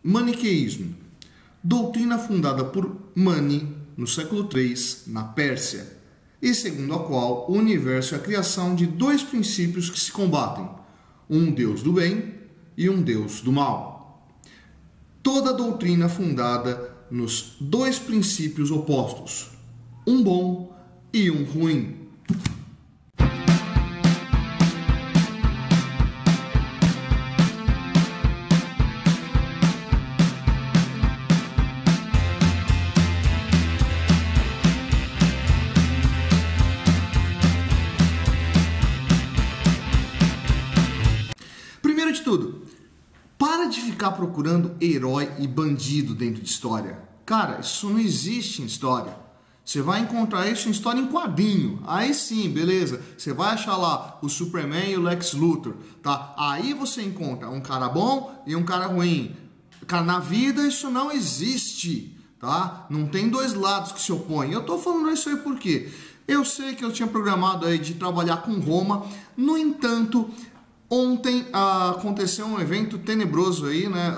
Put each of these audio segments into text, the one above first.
Maniqueísmo, doutrina fundada por Mani no século III na Pérsia, e segundo a qual o universo é a criação de dois princípios que se combatem, um Deus do bem e um Deus do mal. Toda doutrina fundada nos dois princípios opostos, um bom e um ruim. Primeiro de tudo, para de ficar procurando herói e bandido dentro de história. Cara, isso não existe em história. Você vai encontrar isso em história em quadrinho. Aí sim, beleza. Você vai achar lá o Superman e o Lex Luthor, tá? Aí você encontra um cara bom e um cara ruim. Cara, na vida isso não existe, tá? Não tem dois lados que se opõem. Eu tô falando isso aí por quê? Eu sei que eu tinha programado aí de trabalhar com Roma. No entanto, ontem aconteceu um evento tenebroso aí, né?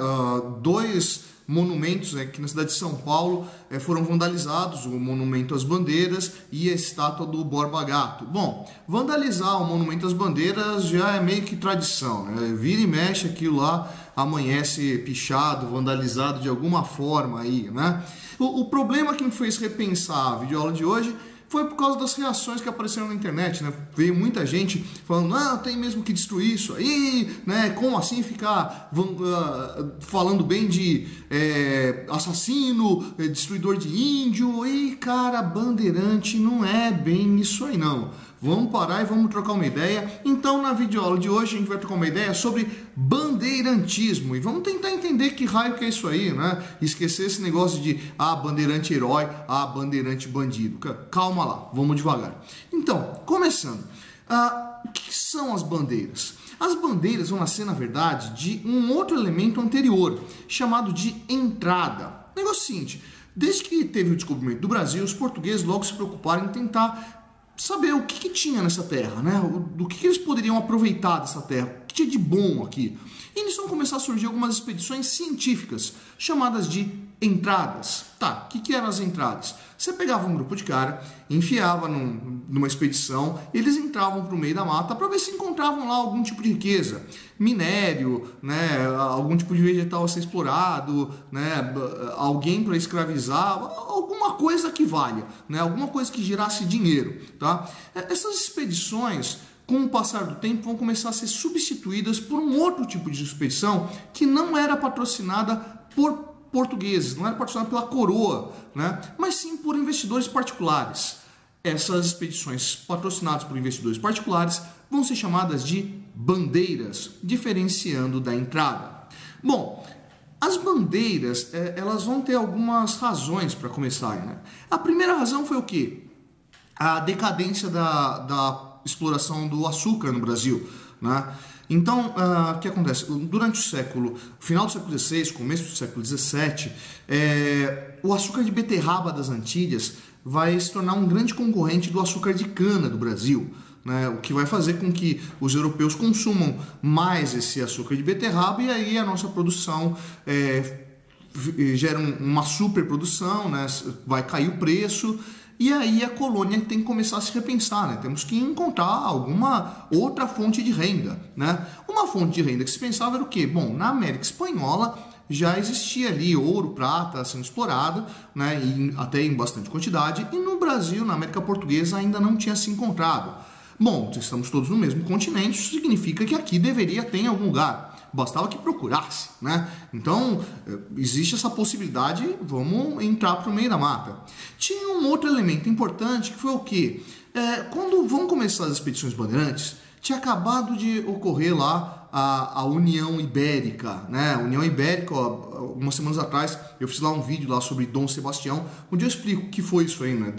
Dois monumentos aqui na cidade de São Paulo foram vandalizados, o Monumento às Bandeiras e a estátua do Borba Gato. Bom, vandalizar o Monumento às Bandeiras já é meio que tradição, né? Vira e mexe aquilo lá, amanhece pichado, vandalizado de alguma forma aí, né? O problema que me fez repensar a videoaula de hoje foi por causa das reações que apareceram na internet, né? Veio muita gente falando, tem mesmo que destruir isso aí, né? Como assim ficar falando bem de assassino, destruidor de índio? E, cara, bandeirante não é bem isso aí, não. Vamos parar e vamos trocar uma ideia. Então, na videoaula de hoje, a gente vai trocar uma ideia sobre bandeirantismo. E vamos tentar entender que raio que é isso aí, né? Esquecer esse negócio de, bandeirante herói, bandeirante bandido. Calma lá, vamos devagar. Então, começando. O que são as bandeiras? As bandeiras vão nascer, na verdade, de um outro elemento anterior, chamado de entrada. Negócio seguinte, desde que teve o descobrimento do Brasil, os portugueses logo se preocuparam em tentar saber o que tinha nessa terra, né? Do que eles poderiam aproveitar dessa terra, o que tinha de bom aqui. E nisso vão começar a surgir algumas expedições científicas, chamadas de entradas. Tá, o que eram as entradas? Você pegava um grupo de cara, enfiava numa expedição, eles entravam para o meio da mata para ver se encontravam lá algum tipo de riqueza, minério, né, algum tipo de vegetal a ser explorado, né, alguém para escravizar, alguma coisa que valha, né, alguma coisa que gerasse dinheiro, tá? Essas expedições, com o passar do tempo, vão começar a ser substituídas por um outro tipo de expedição que não era patrocinada por portugueses, não era patrocinado pela coroa, né? Mas sim por investidores particulares. Essas expedições patrocinadas por investidores particulares vão ser chamadas de bandeiras, diferenciando da entrada. Bom, as bandeiras, elas vão ter algumas razões para começar, né? A primeira razão foi o quê? A decadência da exploração do açúcar no Brasil, né? Então, o que acontece? Durante o final do século XVI, começo do século XVII, o açúcar de beterraba das Antilhas vai se tornar um grande concorrente do açúcar de cana do Brasil, né? O que vai fazer com que os europeus consumam mais esse açúcar de beterraba e aí a nossa produção gera uma superprodução, né? Vai cair o preço. E aí a colônia tem que começar a se repensar, né? Temos que encontrar alguma outra fonte de renda, né? Uma fonte de renda que se pensava era o quê? Bom, na América Espanhola já existia ali ouro, prata sendo explorado, né? E até em bastante quantidade. E no Brasil, na América Portuguesa, ainda não tinha se encontrado. Bom, estamos todos no mesmo continente, isso significa que aqui deveria ter em algum lugar. Bastava que procurasse, né? Então, existe essa possibilidade, vamos entrar para o meio da mata. Tinha um outro elemento importante que foi o quê? Quando vão começar as expedições bandeirantes, tinha acabado de ocorrer lá a União Ibérica, né? A União Ibérica, algumas semanas atrás, eu fiz lá um vídeo lá sobre Dom Sebastião, onde eu explico o que foi isso aí, né?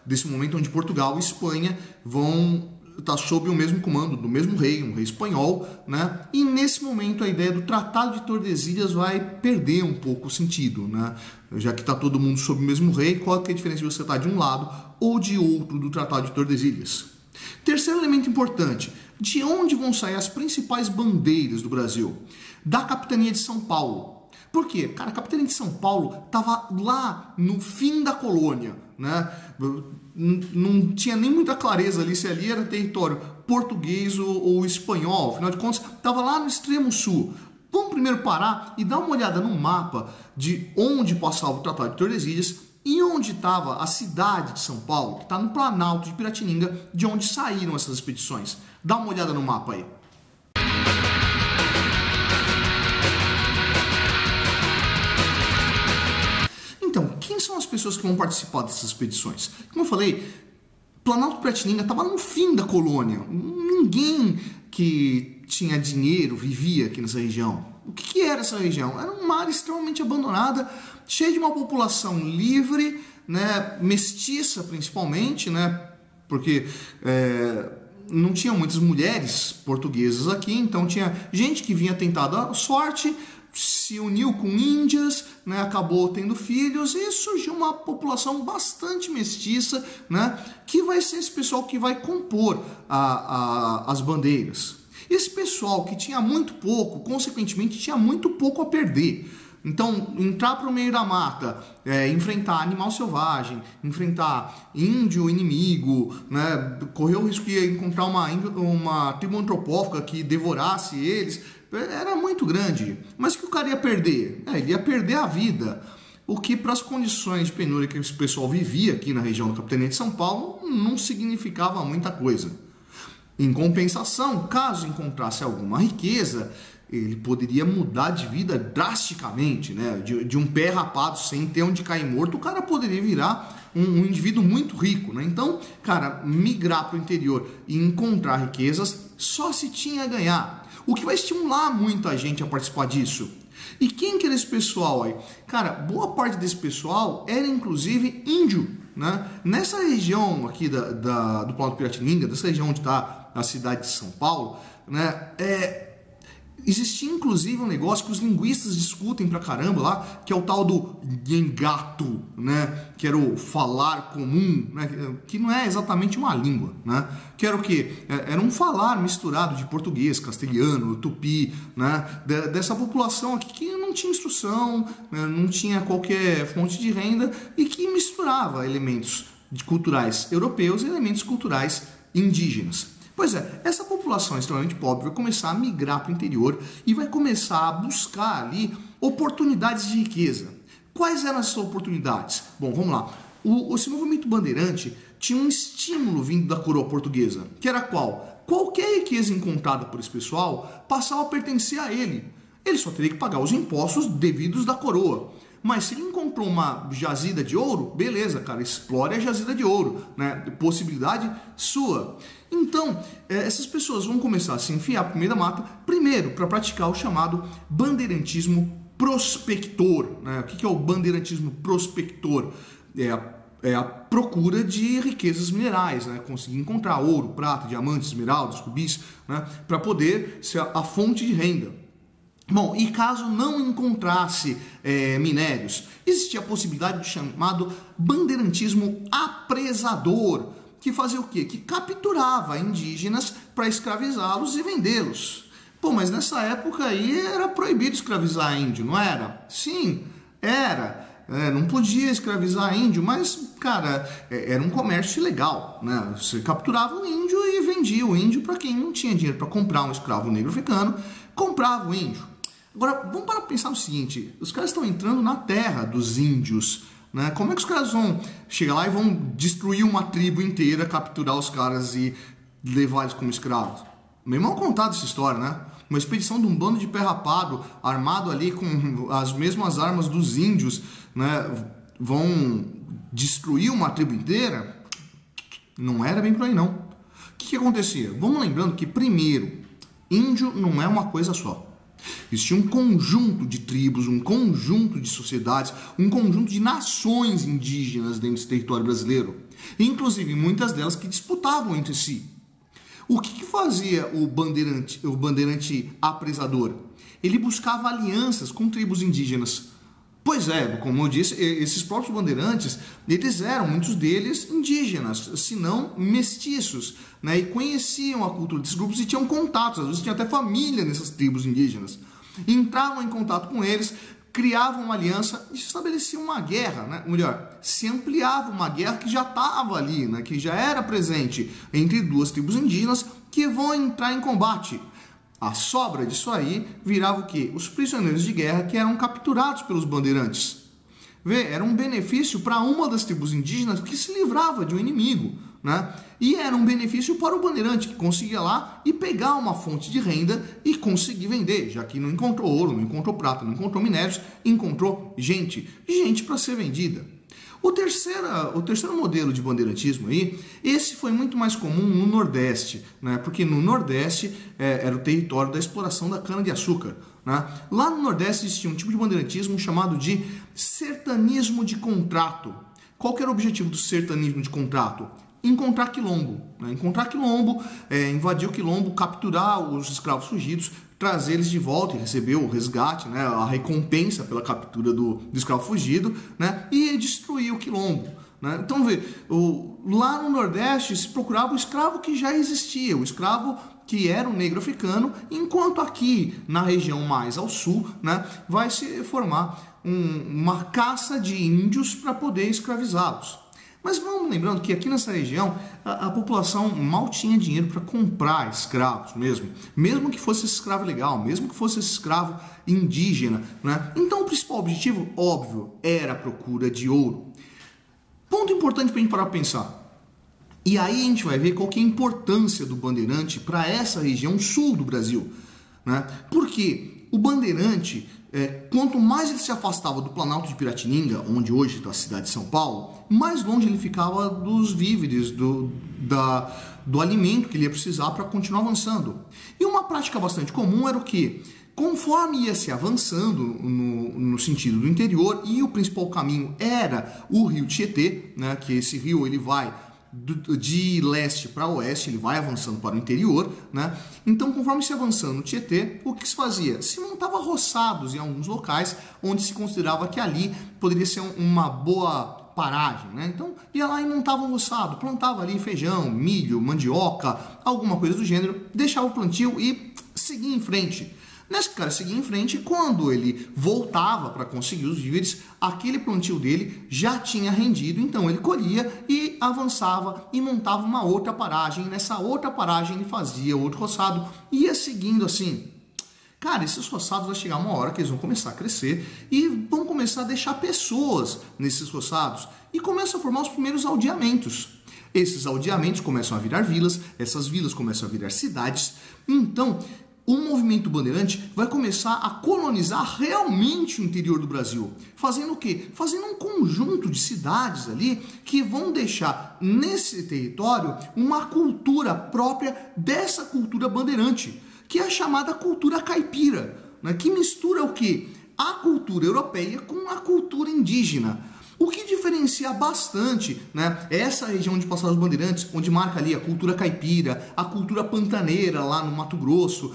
Desse momento onde Portugal e Espanha vão está sob o mesmo comando do mesmo rei, um rei espanhol, né? E nesse momento a ideia do Tratado de Tordesilhas vai perder um pouco o sentido, né? Já que está todo mundo sob o mesmo rei, qual que é a diferença de você estar de um lado ou de outro do Tratado de Tordesilhas? Terceiro elemento importante, de onde vão sair as principais bandeiras do Brasil? Da capitania de São Paulo. Por quê? Cara, a capitania de São Paulo estava lá no fim da colônia, né? Não tinha nem muita clareza ali se ali era território português ou espanhol. Afinal de contas, estava lá no extremo sul. Vamos primeiro parar e dar uma olhada no mapa de onde passava o Tratado de Tordesilhas e onde estava a cidade de São Paulo, que está no Planalto de Piratininga, de onde saíram essas expedições. Dá uma olhada no mapa aí. Então, quem são as pessoas que vão participar dessas expedições? Como eu falei, Planalto de Piratininga estava no fim da colônia. Ninguém que tinha dinheiro vivia aqui nessa região. O que era essa região? Era uma área extremamente abandonada, cheia de uma população livre, né, mestiça principalmente, né, porque não tinha muitas mulheres portuguesas aqui, então tinha gente que vinha tentar dar sorte, se uniu com índias, né, acabou tendo filhos e surgiu uma população bastante mestiça, né, que vai ser esse pessoal que vai compor as bandeiras. Esse pessoal que tinha muito pouco, consequentemente tinha muito pouco a perder. Então, entrar para o meio da mata, enfrentar animal selvagem, enfrentar índio inimigo, né, correr o risco de encontrar uma tribo antropófaga que devorasse eles, era muito grande. Mas o que o cara ia perder? Ele ia perder a vida. O que para as condições de penúria que esse pessoal vivia aqui na região da capitania de São Paulo não significava muita coisa. Em compensação, caso encontrasse alguma riqueza, ele poderia mudar de vida drasticamente, né? De um pé rapado sem ter onde cair morto, o cara poderia virar um indivíduo muito rico, né? Então, cara, migrar para o interior e encontrar riquezas só se tinha a ganhar. O que vai estimular muita gente a participar disso. E quem que era esse pessoal aí? Cara, boa parte desse pessoal era inclusive índio, né? Nessa região aqui do Planalto de Piratininga, dessa região onde está a cidade de São Paulo, né? Existia inclusive um negócio que os linguistas discutem pra caramba lá, que é o tal do nhengato, né? Que era o falar comum, né? Que não é exatamente uma língua, né? Que era o quê? Era um falar misturado de português, castelhano, tupi, né? Dessa população aqui que não tinha instrução, né? Não tinha qualquer fonte de renda e que misturava elementos culturais europeus e elementos culturais indígenas. Pois é, essa população extremamente pobre vai começar a migrar para o interior e vai começar a buscar ali oportunidades de riqueza. Quais eram essas oportunidades? Bom, vamos lá. Esse movimento bandeirante tinha um estímulo vindo da coroa portuguesa, que era qual? Qualquer riqueza encontrada por esse pessoal passava a pertencer a ele. Ele só teria que pagar os impostos devidos da coroa. Mas se ele encontrou uma jazida de ouro, beleza, cara, explore a jazida de ouro, né? Possibilidade sua. Então, essas pessoas vão começar a se enfiar para o meio da mata, primeiro, para praticar o chamado bandeirantismo prospector, né? O que é o bandeirantismo prospector? É a procura de riquezas minerais, né? Conseguir encontrar ouro, prata, diamantes, esmeraldas, rubis, né? Para poder ser a fonte de renda. Bom, e caso não encontrasse minérios, existia a possibilidade do chamado bandeirantismo apresador, que fazia o quê? Que capturava indígenas para escravizá-los e vendê-los. Pô, mas nessa época aí era proibido escravizar índio, não era? Sim, era. Não podia escravizar índio, mas, cara, era um comércio ilegal, né? Você capturava o índio e vendia o índio para quem não tinha dinheiro para comprar um escravo negro africano, comprava o índio. Agora, vamos para pensar no seguinte, os caras estão entrando na terra dos índios, né? Como é que os caras vão chegar lá e vão destruir uma tribo inteira, capturar os caras e levar eles como escravos? Meio mal contado essa história, né? Uma expedição de um bando de pé rapado, armado ali com as mesmas armas dos índios, né? Vão destruir uma tribo inteira? Não era bem por aí, não. O que acontecia? Vamos lembrando que, primeiro, índio não é uma coisa só. Existia um conjunto de tribos, um conjunto de sociedades, um conjunto de nações indígenas dentro desse território brasileiro. Inclusive, muitas delas que disputavam entre si. O que fazia o bandeirante apresador? Ele buscava alianças com tribos indígenas. Pois é, como eu disse, esses próprios bandeirantes, eles eram, muitos deles, indígenas, se não mestiços, né? E conheciam a cultura desses grupos e tinham contatos, às vezes tinha até família nessas tribos indígenas. Entravam em contato com eles, criavam uma aliança e se estabelecia uma guerra, né? Melhor, se ampliava uma guerra que já estava ali, né? Que já era presente entre duas tribos indígenas que vão entrar em combate. A sobra disso aí virava o quê? Os prisioneiros de guerra que eram capturados pelos bandeirantes. Vê, era um benefício para uma das tribos indígenas que se livrava de um inimigo, né? E era um benefício para o bandeirante que conseguia lá e pegar uma fonte de renda e conseguir vender, já que não encontrou ouro, não encontrou prata, não encontrou minérios, encontrou gente para ser vendida. O terceiro modelo de bandeirantismo aí, esse foi muito mais comum no Nordeste, né? Porque no Nordeste era o território da exploração da cana-de-açúcar. Né? Lá no Nordeste existia um tipo de bandeirantismo chamado de sertanismo de contrato. Qual que era o objetivo do sertanismo de contrato? Encontrar quilombo. Né? Encontrar quilombo, invadir o quilombo, capturar os escravos fugidos, trazer eles de volta e receber o resgate, né? A recompensa pela captura do escravo fugido, né? E destruir o quilombo. Né? Então, vê, lá no Nordeste se procurava o escravo que já existia, o escravo que era um negro africano, enquanto aqui na região mais ao sul, né, vai se formar uma caça de índios para poder escravizá-los. Mas vamos lembrando que aqui nessa região a população mal tinha dinheiro para comprar escravos mesmo que fosse esse escravo legal, mesmo que fosse esse escravo indígena. Né? Então o principal objetivo, óbvio, era a procura de ouro. Ponto importante para a gente parar para pensar. E aí a gente vai ver qual que é a importância do bandeirante para essa região sul do Brasil. Né? Porque o bandeirante, quanto mais ele se afastava do Planalto de Piratininga, onde hoje está a cidade de São Paulo, mais longe ele ficava dos víveres, do alimento que ele ia precisar para continuar avançando. E uma prática bastante comum era o quê? Conforme ia se avançando no sentido do interior, e o principal caminho era o rio Tietê, né, que esse rio ele vai de leste para oeste, ele vai avançando para o interior, né? Então, conforme se avançando no Tietê, o que se fazia? Se montava roçados em alguns locais onde se considerava que ali poderia ser uma boa paragem, né? Então, ia lá e montava um roçado, plantava ali feijão, milho, mandioca, alguma coisa do gênero, deixava o plantio e seguia em frente. Nesse cara seguir em frente, quando ele voltava para conseguir os víveres, aquele plantio dele já tinha rendido, então ele colhia e avançava e montava uma outra paragem. Nessa outra paragem ele fazia outro roçado e ia seguindo assim. Cara, esses roçados vai chegar uma hora que eles vão começar a crescer e vão começar a deixar pessoas nesses roçados e começam a formar os primeiros aldeamentos. Esses aldeamentos começam a virar vilas, essas vilas começam a virar cidades. Então, o movimento bandeirante vai começar a colonizar realmente o interior do Brasil. Fazendo o quê? Fazendo um conjunto de cidades ali que vão deixar nesse território uma cultura própria dessa cultura bandeirante, que é a chamada cultura caipira, né? Que mistura o quê? A cultura europeia com a cultura indígena. O que diferencia bastante, né, essa região de Passagem dos Bandeirantes, onde marca ali a cultura caipira, a cultura pantaneira lá no Mato Grosso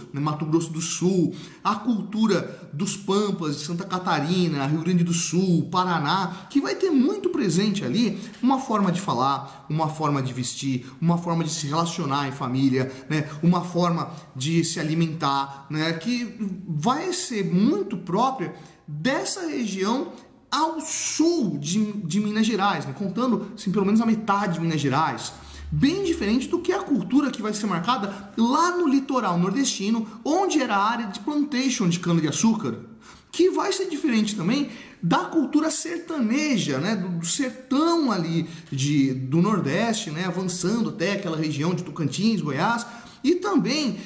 do Sul, a cultura dos Pampas de Santa Catarina, Rio Grande do Sul, Paraná, que vai ter muito presente ali uma forma de falar, uma forma de vestir, uma forma de se relacionar em família, né, uma forma de se alimentar, né, que vai ser muito própria dessa região ao sul de Minas Gerais, né? Contando assim, pelo menos a metade de Minas Gerais, bem diferente do que a cultura que vai ser marcada lá no litoral nordestino, onde era a área de plantation de cana-de-açúcar, que vai ser diferente também da cultura sertaneja, né? do sertão ali do Nordeste, né? Avançando até aquela região de Tocantins, Goiás. E também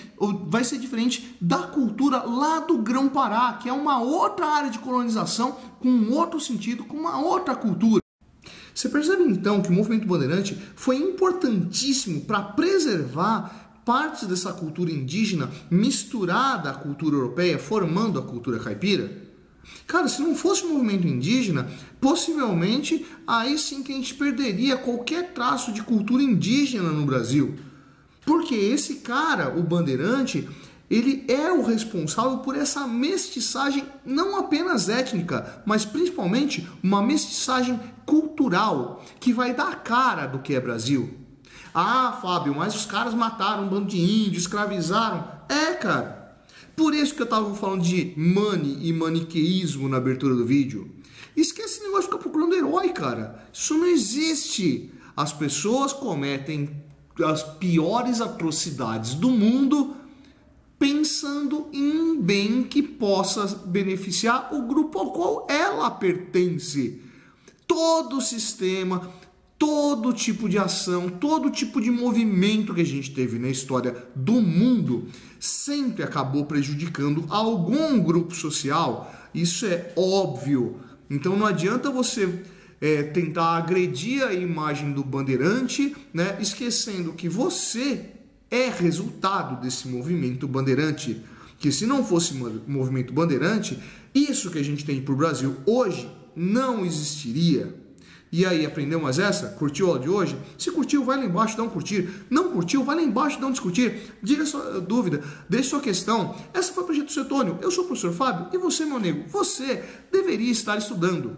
vai ser diferente da cultura lá do Grão-Pará, que é uma outra área de colonização, com um outro sentido, com uma outra cultura. Você percebe então que o movimento bandeirante foi importantíssimo para preservar partes dessa cultura indígena misturada à cultura europeia, formando a cultura caipira? Cara, se não fosse o movimento indígena, possivelmente aí sim que a gente perderia qualquer traço de cultura indígena no Brasil. Porque esse cara, o bandeirante, ele é o responsável por essa mestiçagem não apenas étnica, mas principalmente uma mestiçagem cultural, que vai dar a cara do que é Brasil. Ah, Fábio, mas os caras mataram um bando de índios, escravizaram. Cara, Por isso que eu estava falando de money e maniqueísmo na abertura do vídeo. Esquece esse negócio de ficar procurando herói, cara. Isso não existe. As pessoas cometem as piores atrocidades do mundo pensando em um bem que possa beneficiar o grupo ao qual ela pertence. Todo sistema, todo tipo de ação, todo tipo de movimento que a gente teve na história do mundo sempre acabou prejudicando algum grupo social. Isso é óbvio. Então não adianta você tentar agredir a imagem do bandeirante, né, esquecendo que você é resultado desse movimento bandeirante. Que se não fosse movimento bandeirante, isso que a gente tem para o Brasil hoje não existiria. E aí, aprendeu mais essa? Curtiu a aula de hoje? Se curtiu, vai lá embaixo, dá um curtir. Não curtiu, vai lá embaixo, dá um discutir. Diga sua dúvida, deixe sua questão. Essa foi o Projeto Setônio. Eu sou o professor Fábio e você, meu amigo, você deveria estar estudando.